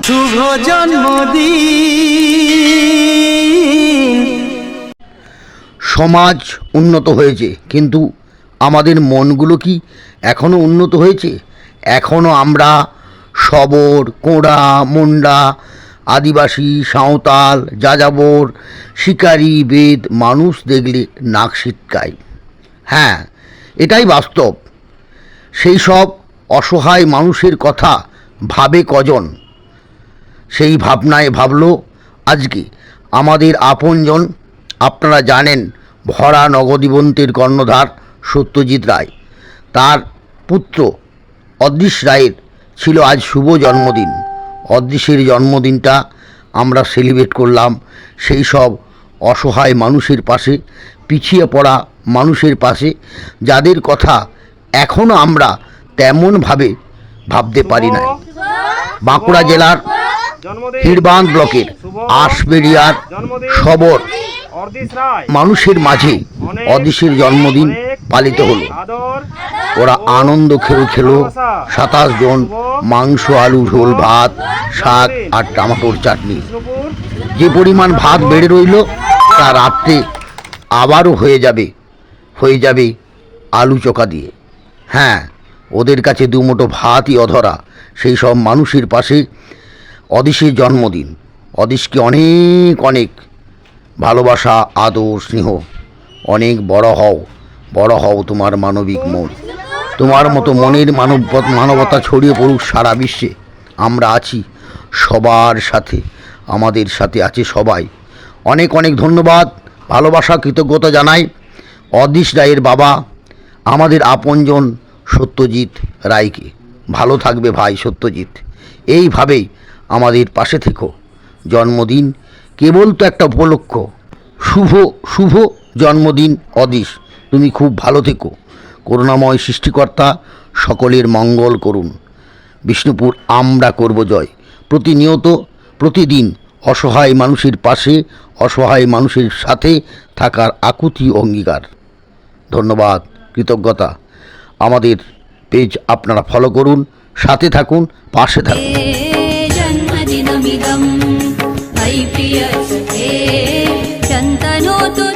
শুভ জন্মদিন। সমাজ উন্নত হয়েছে, কিন্তু আমাদের মনগুলো কি এখনও উন্নত হয়েছে? এখনও আমরা শবর, কোঁড়া, মুন্ডা, আদিবাসী, সাঁওতাল, যাযাবর, শিকারি, বেদ মানুষ দেখলে নাক সিটকায়। হ্যাঁ, এটাই বাস্তব। সেই সব অসহায় মানুষের কথা ভাবে কজন? সেই ভাবনায় ভাবল আজকে আমাদের আপনজন। আপনারা জানেন, ভরা নগদীবন্তের কর্ণধার সত্যজিৎ রায়। তার পুত্র অদৃশ রায়ের ছিল আজ শুভ জন্মদিন। অদৃশের জন্মদিনটা আমরা সেলিব্রেট করলাম সেই সব অসহায় মানুষের পাশে, পিছিয়ে পড়া মানুষের পাশে, যাদের কথা এখনও আমরা তেমনভাবে ভাবতে পারি না। বাঁকুড়া জেলার হিড়বাঁধ ব্লকের আশবেড়িয়ার শবর মানুষের মাঝে অদৃশের জন্মদিন পালিত হলো। ওরা আনন্দ খেলো 27 জন, মাংস, আলু ঝোল, ভাত, শাক আর টমেটোর চাটনি। যে পরিমাণ ভাত বেড়ে রইল তা রাত্রে আবারও হয়ে যাবে আলু চোখা দিয়ে। হ্যাঁ, ওদের কাছে দুমুঠো ভাতই অধরা। সেই সব মানুষের পাশে অদৃশের জন্মদিন। অদৃশকে অনেক অনেক ভালোবাসা, আদর, স্নেহ। অনেক বড় হও তোমার মানবিক মন। তোমার মতো মনের মানবতা ছড়িয়ে পড়ুক সারা বিশ্বে। আমরা আছি সবার সাথে, আমাদের সাথে আছে সবাই। অনেক অনেক ধন্যবাদ, ভালোবাসা, কৃতজ্ঞতা জানাই অদৃশ রায়ের বাবা, আমাদের আপনজন সত্যজিৎ রায়কে। ভালো থাকবে ভাই সত্যজিৎ, এইভাবেই আমাদের পাশে থেকো। জন্মদিন কেবল তো একটা উপলক্ষ। শুভ জন্মদিন অদৃশ, তুমি খুব ভালো থেকো। করুণাময় সৃষ্টিকর্তা সকলের মঙ্গল করুন। বিষ্ণুপুর আমরা করব জয়। প্রতিদিন অসহায় মানুষের পাশে, অসহায় মানুষের সাথে থাকার আকুতি অঙ্গীকার। ধন্যবাদ, কৃতজ্ঞতা। আমাদের পেজ আপনারা ফলো করুন, সাথে থাকুন, পাশে থাকুন। जन्मदिनमिदं वै प्रियस्ते शन्तनोतु